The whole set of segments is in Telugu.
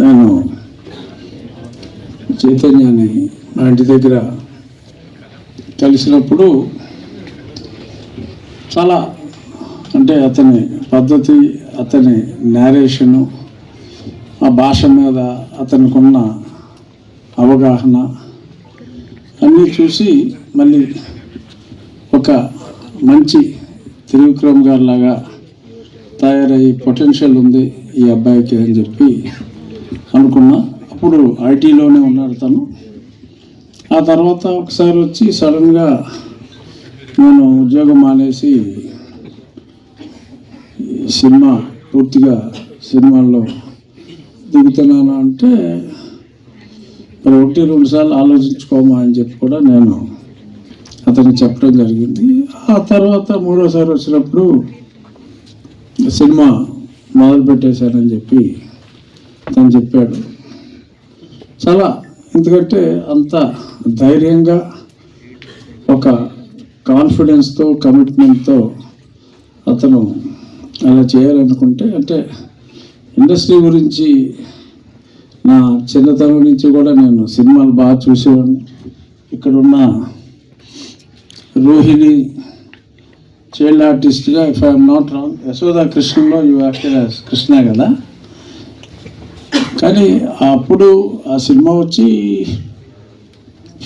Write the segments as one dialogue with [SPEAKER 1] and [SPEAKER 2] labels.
[SPEAKER 1] నేను చైతన్యాన్ని మా ఇంటి దగ్గర కలిసినప్పుడు చాలా అంటే అతని పద్ధతి, అతని నేరేషను, ఆ భాష మీద అతనికి ఉన్న అవగాహన అన్నీ చూసి మళ్ళీ ఒక మంచి త్రివిక్రమ్ గారి లాగా తయారయ్యి పొటెన్షియల్ ఉంది ఈ అబ్బాయికి అని చెప్పి అనుకున్నా. అప్పుడు ఐటీలోనే ఉన్నాడు తను. ఆ తర్వాత ఒకసారి వచ్చి సడన్గా నేను ఉద్యోగం మానేసి సినిమా పూర్తిగా సినిమాల్లో దిగుతున్నాను అంటే మరి 1-2 సార్లు ఆలోచించుకోమా అని చెప్పి కూడా నేను అతనికి చెప్పడం జరిగింది. ఆ తర్వాత 3వసారి వచ్చినప్పుడు సినిమా మొదలు పెట్టేశానని చెప్పి తను చెప్పాడు. చాలా ఎందుకంటే అంత ధైర్యంగా ఒక కాన్ఫిడెన్స్తో కమిట్మెంట్తో అతను అలా చేయాలనుకుంటే, అంటే ఇండస్ట్రీ గురించి నా చిన్నతనం నుంచి కూడా నేను సినిమాలు బాగా చూసేవాడిని. ఇక్కడున్న రోహిణి చైల్డ్ ఆర్టిస్ట్గా, if I'm not wrong, Yashoda కృష్ణలో యూ యాక్టెడ్ యాజ్ కృష్ణ కదా. కానీ అప్పుడు ఆ సినిమా వచ్చి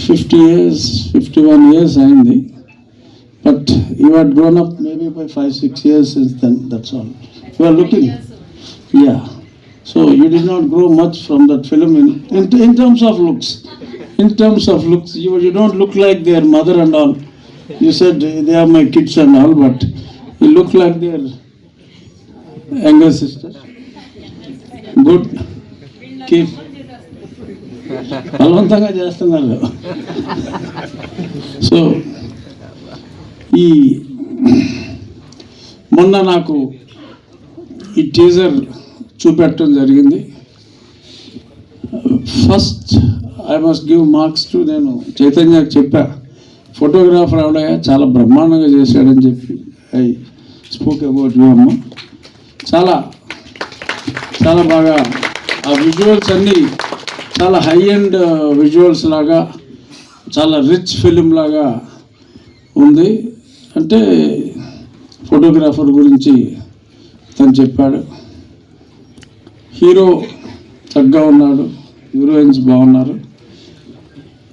[SPEAKER 1] 51 years అయింది. But you had grown up maybe by 5-6 years since then, that's all. You are looking, yeah. So you did not grow much from that film in terms of looks. In terms of looks, you don't look like their mother and all. You said they are my kids and all, but you look like their younger sister. Good. Keep. బలవంతంగా చేస్తున్నారు. సో ఈ మొన్న నాకు ఈ టీజర్ చూపెట్టడం జరిగింది. First I must give marks to, నేను చైతన్యకి చెప్పా, ఫోటోగ్రాఫర్ ఆవిడయ్యా చాలా బ్రహ్మాండంగా చేశాడని చెప్పి ఐ స్పోక్ అబౌట్ యూ అమ్మ. చాలా చాలా బాగా ఆ విజువల్స్ అన్నీ చాలా హై అండ్ విజువల్స్ లాగా, చాలా రిచ్ ఫిలిం లాగా ఉంది. అంటే ఫోటోగ్రాఫర్ గురించి తను చెప్పాడు. హీరో చక్కగా ఉన్నాడు, హీరోయిన్స్ బాగున్నారు.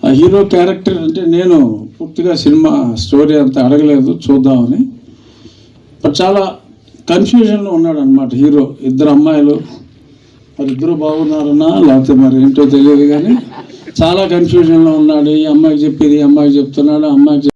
[SPEAKER 1] ఆ హీరో క్యారెక్టర్ అంటే నేను పూర్తిగా సినిమా స్టోరీ అంతా అడగలేదు, చూద్దామని. బట్ చాలా కన్ఫ్యూజన్లో ఉన్నాడు అనమాట హీరో. 2 అమ్మాయిలు, మరి 2 బాగున్నారన్నా లేకపోతే మరి ఏంటో తెలియదు, కానీ చాలా కన్ఫ్యూజన్లో ఉన్నాడు. ఈ అమ్మాయికి చెప్పేది ఈ అమ్మాయికి చెప్తున్నాడు, అమ్మాయికి